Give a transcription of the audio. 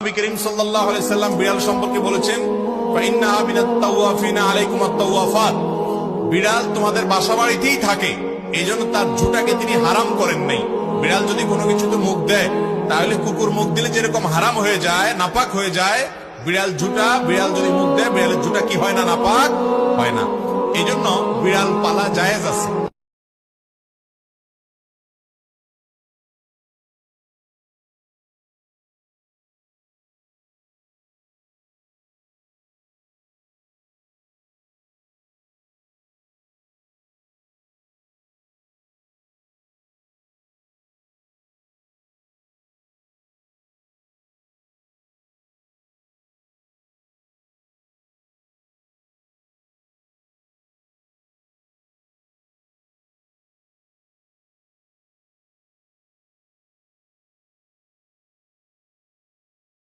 নবী করিম সাল্লাল্লাহু আলাইহি সাল্লাম বিড়াল সম্পর্কে বলেছেন, ফাইন্নাহা মিনাত তাওয়াফিনা আলাইকুমাত তাওয়াফাত, বিড়াল তোমাদের বাসাবাড়িতেই থাকে, এইজন্য তার ঝুঁটাকে তিনি হারাম করেন নাই। বিড়াল যদি কোনো কিছুতে মুখ দেয়, তাহলে কুকুর মুখ দিলে যেরকম হারাম হয়ে যায়, নাপাক হয়ে যায়, বিড়াল যদি মুখ দেয়, বিড়ালের ঝুঁটা কি হয় না, নাপাক হয় না। এই জন্য বিড়াল পালা জায়েজ আছে।